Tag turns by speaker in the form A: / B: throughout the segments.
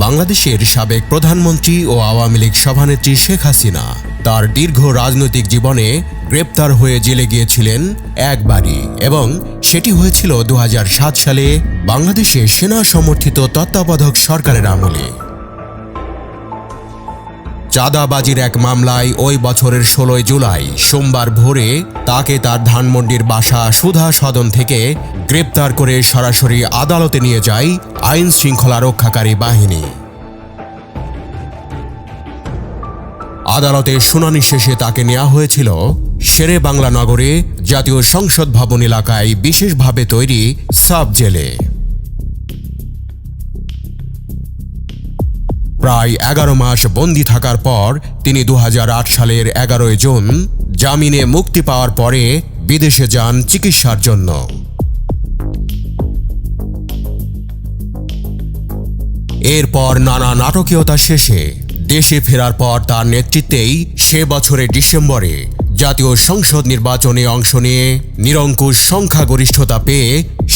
A: বাংলাদেশের সাবেক প্রধানমন্ত্রী ও আওয়ামী লীগ সভানেত্রী শেখ হাসিনা তার দীর্ঘ রাজনৈতিক জীবনে গ্রেপ্তার হয়ে জেলে গিয়েছিলেন একবারই, এবং সেটি হয়েছিল ২০০৭ সালে বাংলাদেশে সেনা সমর্থিত তত্ত্বাবধায়ক সরকারের আমলে। চাঁদাবাজির এক মামলায় ওই বছরের ১৬ জুলাই সোমবার ভোরে তাকে তার ধানমন্ডির বাসা সুধা সদন থেকে গ্রেপ্তার করে সরাসরি আদালতে নিয়ে যায় আইন শৃঙ্খলা রক্ষাকারী বাহিনী। আদালতে শুনানি শেষে তাকে নেওয়া হয়েছিল শেরে বাংলা নগরে জাতীয় সংসদ ভবন এলাকায় বিশেষভাবে তৈরি সাব জেলে। প্রায় ১১ মাস বন্দী থাকার পর তিনি ২০০৮ সালের ১১ জুন জামিনে মুক্তি পাওয়ার পরে বিদেশে যান চিকিৎসার জন্য। এরপর নানা নাটকীয়তা শেষে দেশে ফেরার পর তার নেতৃত্বেই সে বছরের ডিসেম্বরে জাতীয় সংসদ নির্বাচনে অংশ নিয়ে নিরঙ্কুশ সংখ্যাগরিষ্ঠতা পেয়ে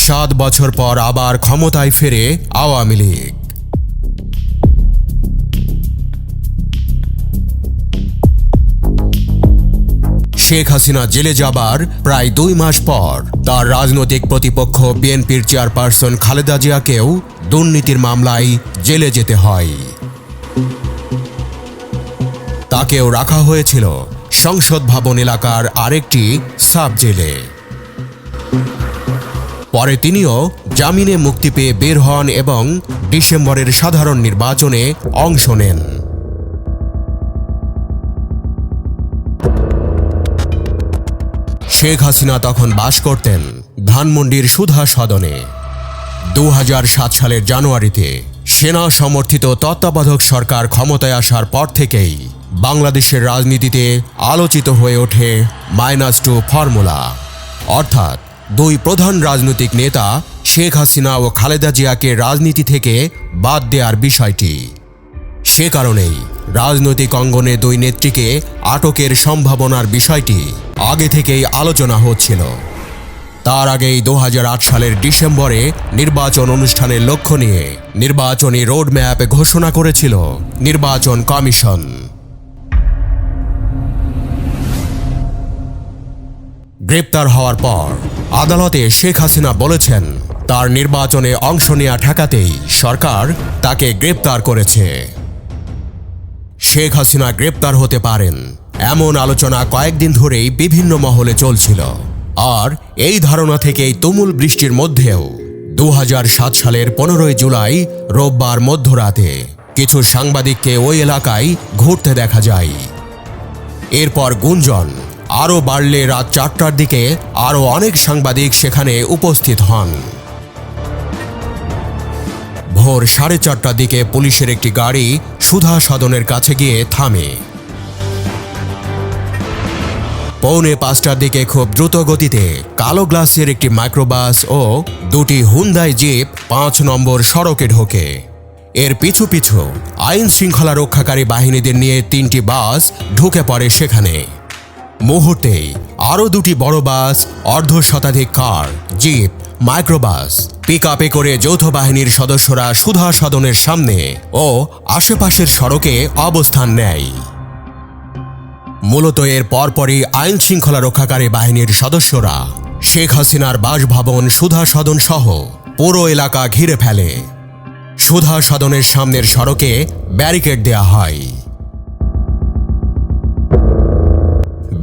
A: ৭ বছর পর আবার ক্ষমতায় ফেরে আওয়ামী লীগ। শেখ হাসিনা জেলে যাবার প্রায় ২ মাস পর তার রাজনৈতিক প্রতিপক্ষ বিএনপির চেয়ারপারসন খালেদা জিয়াকেও দুর্নীতির মামলায় জেলে যেতে হয়। তাকেও রাখা হয়েছিল সংসদ ভবন এলাকার আরেকটি সাব জেলে। পরে তিনিও জামিনে মুক্তি পেয়ে বের হন এবং ডিসেম্বরের সাধারণ নির্বাচনে অংশ নেন। শেখ হাসিনা তখন বাস করতেন ধানমন্ডির সুধা সদনে। ২০০৭ সালের জানুয়ারিতে সেনা সমর্থিত তত্ত্বাবধায়ক সরকার ক্ষমতায় আসার পর থেকেই বাংলাদেশের রাজনীতিতে আলোচিত হয়ে ওঠে -2 ফর্মুলা, অর্থাৎ দুই প্রধান রাজনৈতিক নেতা শেখ হাসিনা ও খালেদা জিয়াকে রাজনীতি থেকে বাদ দেওয়ার বিষয়টি। সে কারণেই রাজনৈতিক অঙ্গনে দুই নেত্রীকে আটকের সম্ভাবনার বিষয়টি আগে থেকেই আলোচনা হচ্ছিল। তার আগেই ২০০৮ সালের ডিসেম্বরে নির্বাচন অনুষ্ঠানের লক্ষ্য নিয়ে নির্বাচনী রোডম্যাপ ঘোষণা করেছিল নির্বাচন কমিশন। গ্রেপ্তার হওয়ার পর আদালতে শেখ হাসিনা বলেছেন তার নির্বাচনে অংশ নেওয়া ঠেকাতেই সরকার তাকে গ্রেপ্তার করেছে। শেখ হাসিনা গ্রেপ্তার হতে পারেন এমন আলোচনা কয়েকদিন ধরেই বিভিন্ন মহলে চলছিল, আর এই ধারণা থেকেই তুমুল বৃষ্টির মধ্যেও ২০০৭ সালের ১৫ জুলাই রোববার মধ্যরাতে কিছু সাংবাদিককে ওই এলাকায় ঘুরতে দেখা যায়। এরপর গুঞ্জন আরও বাড়লে রাত ৪টার দিকে আরও অনেক সাংবাদিক সেখানে উপস্থিত হন। ভোর ৪:৩০টার দিকে পুলিশের একটি গাড়ি সুধা সদনের কাছে গিয়ে থামে। পৌনে ৫টার দিকে খুব দ্রুত গতিতে কালো গ্লাসের একটি মাইক্রোবাস ও দুটি হুন্দাই জিপ ৫ নম্বর সড়কে ঢোকে। এর পিছু পিছু আইন শৃঙ্খলা রক্ষাকারী বাহিনীদের নিয়ে ৩টি বাস ঢুকে পড়ে সেখানে। মুহূর্তেই আরও দুটি বড় বাস, অর্ধশতাধিক কার, জিপ, মাইক্রোবাস, পিকআপে করে যৌথ বাহিনীর সদস্যরা সুধা সদনের সামনে ও আশেপাশের সড়কে অবস্থান নেয়। মূলত এর পরপরই আইন শৃঙ্খলা রক্ষাকারী বাহিনীর সদস্যরা শেখ হাসিনার বাসভবন সুধা সদন সহ পুরো এলাকা ঘিরে ফেলে। সুধা সদনের সামনের সড়কে ব্যারিকেড দেয়া হয়।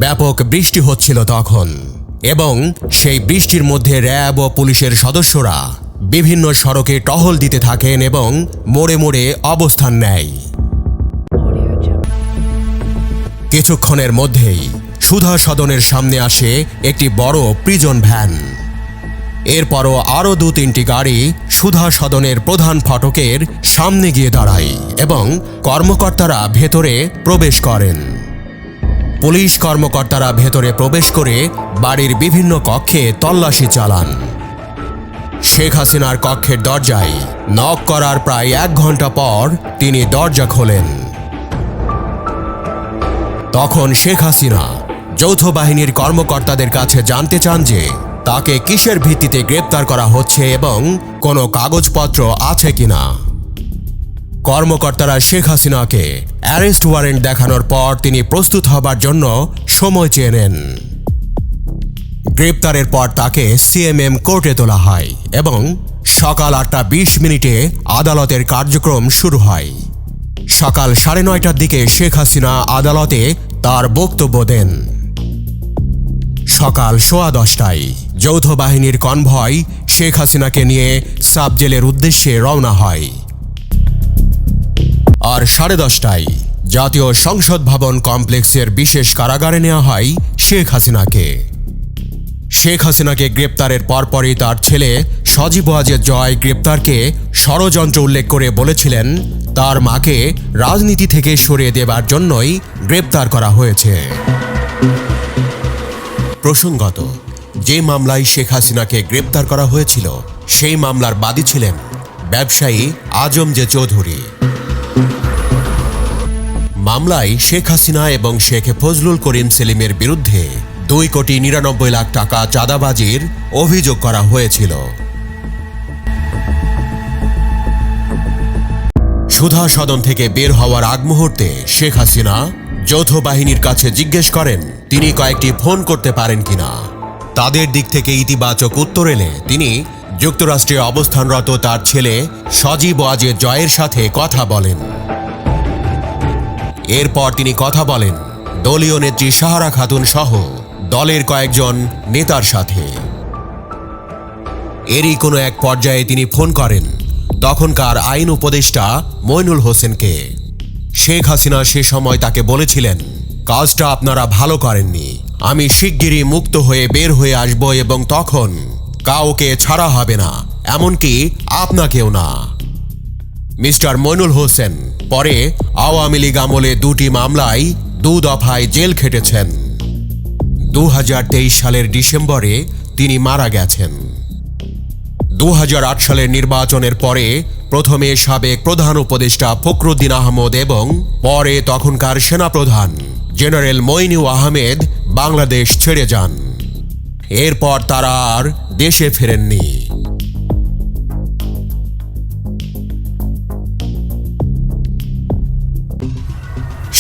A: ব্যাপক বৃষ্টি হচ্ছিল তখন, এবং সেই বৃষ্টির মধ্যে র্যাব ও পুলিশের সদস্যরা বিভিন্ন সড়কে টহল দিতে থাকেন এবং মোড়ে মোড়ে অবস্থান নেয়। কিছুক্ষণের মধ্যেই সুধা সদনের সামনে আসে একটি বড় প্রিজন ভ্যান। এরপরও আরও ২-৩টি গাড়ি সুধা সদনের প্রধান ফটকের সামনে গিয়ে দাঁড়ায় এবং কর্মকর্তারা ভেতরে প্রবেশ করেন। পুলিশ কর্মকর্তারা ভেতরে প্রবেশ করে বাড়ির বিভিন্ন কক্ষে তল্লাশি চালান। শেখ হাসিনার কক্ষের দরজায় নক করার প্রায় ১ ঘন্টা পর তিনি দরজা খোলেন। তখন শেখ হাসিনা যৌথ বাহিনীর কর্মকর্তাদের কাছে জানতে চান যে তাকে কিসের ভিত্তিতে গ্রেপ্তার করা হচ্ছে এবং কোনো কাগজপত্র আছে কিনা। কর্মকর্তারা শেখ হাসিনাকে অ্যারেস্ট ওয়ারেন্ট দেখানোর পর তিনি প্রস্তুত হবার জন্য সময় চেয়ে নেন। গ্রেপ্তারের পর তাকে সিএমএম কোর্টে তোলা হয় এবং সকাল 8:20 আদালতের কার্যক্রম শুরু হয়। সকাল 9:30টার দিকে শেখ হাসিনা আদালতে তার বক্তব্য দেন। সকাল 10:15টায় যৌথ বাহিনীর কনভয় শেখ হাসিনাকে নিয়ে সাব জেলের উদ্দেশ্যে রওনা হয়। আর 10:30টায় জাতীয় সংসদ ভবন কমপ্লেক্সের বিশেষ কারাগারে নেওয়া হয় শেখ হাসিনাকে। শেখ হাসিনাকে গ্রেপ্তারের পরপরই তার ছেলে সজীব ওয়াজেদ জয় গ্রেপ্তারকে ষড়যন্ত্র উল্লেখ করে বলেছিলেন তার মাকে রাজনীতি থেকে সরিয়ে দেবার জন্যই গ্রেপ্তার করা হয়েছে। প্রসঙ্গত, যে মামলায় শেখ হাসিনাকে গ্রেপ্তার করা হয়েছিল সেই মামলার বাদী ছিলেন ব্যবসায়ী আজম জে চৌধুরী। মামলায় শেখ হাসিনা এবং শেখ ফজলুল করিম সেলিমের বিরুদ্ধে 2,99,00,000 টাকা চাঁদাবাজির অভিযোগ করা হয়েছিল। সুধা সদন থেকে বের হওয়ার আগ মুহূর্তে শেখ হাসিনা যৌথ বাহিনীর কাছে জিজ্ঞেস করেন তিনি কয়েকটি ফোন করতে পারেন কিনা। তাদের দিক থেকে ইতিবাচক উত্তর এলে তিনি যুক্তরাষ্ট্রে অবস্থানরত তার ছেলে সজীব ওয়াজেদ জয়ের সাথে কথা বলেন। এরপর তিনি কথা বলেন দলীয় নেত্রী সাহারা খাতুন সহ দলের কয়েকজন নেতার সাথে। এরই কোনো এক পর্যায়ে তিনি ফোন করেন তখনকার আইন উপদেষ্টা মইনুল হোসেনকে। শেখ হাসিনা সে সময় তাকে বলেছিলেন, কাজটা আপনারা ভালো করেননি, আমি শিগগিরই মুক্ত হয়ে বের হয়ে আসব এবং তখন কাউকে ছাড়া হবে না, এমনকি আপনাকেও না। মিস্টার মইনুল হোসেন পরে আওয়ামী লীগ আমলে 2টি মামলায় 2 দফায় জেল খেটেছেন। 2023 সালের ডিসেম্বরে তিনি মারা গেছেন। 2008 সালের নির্বাচনের পরে প্রথমে সাবেক প্রধান উপদেষ্টা ফখরুদ্দিন আহমদ এবং পরে তখনকার সেনাপ্রধান জেনারেল মইনু আহমেদ বাংলাদেশ ছেড়ে যান। এরপর তারা আর দেশে ফেরেননি।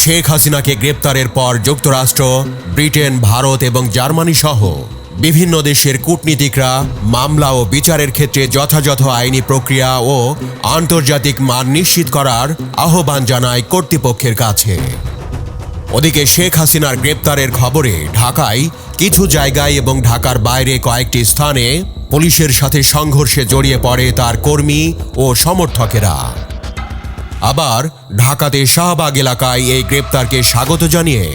A: শেখ হাসিনাকে গ্রেপ্তারের পর যুক্তরাষ্ট্র, ব্রিটেন, ভারত এবং জার্মানি সহ বিভিন্ন দেশের কূটনীতিকরা মামলা ও বিচারের ক্ষেত্রে যথাযথ আইনি প্রক্রিয়া ও আন্তর্জাতিক মান নিশ্চিত করার আহ্বান জানায় কর্তৃপক্ষের কাছে। ওদিকে শেখ হাসিনার গ্রেপ্তারের খবরে ঢাকায় কিছু জায়গায় এবং ঢাকার বাইরে কয়েকটি স্থানে পুলিশের সাথে সংঘর্ষে জড়িয়ে পড়ে তার কর্মী ও সমর্থকেরা। আবার ঢাকাতে শাহবাগ এলাকায় এই গ্রেপ্তারকে স্বাগত জানিয়ে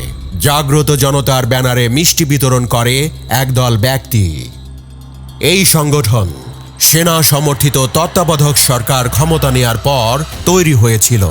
A: জাগ্রত জনতার ব্যানারে মিষ্টি বিতরণ করে একদল ব্যক্তি। এই সংগঠন সেনা সমর্থিত তত্ত্বাবধায়ক সরকার ক্ষমতা নেয়ার পর তৈরি হয়েছিল।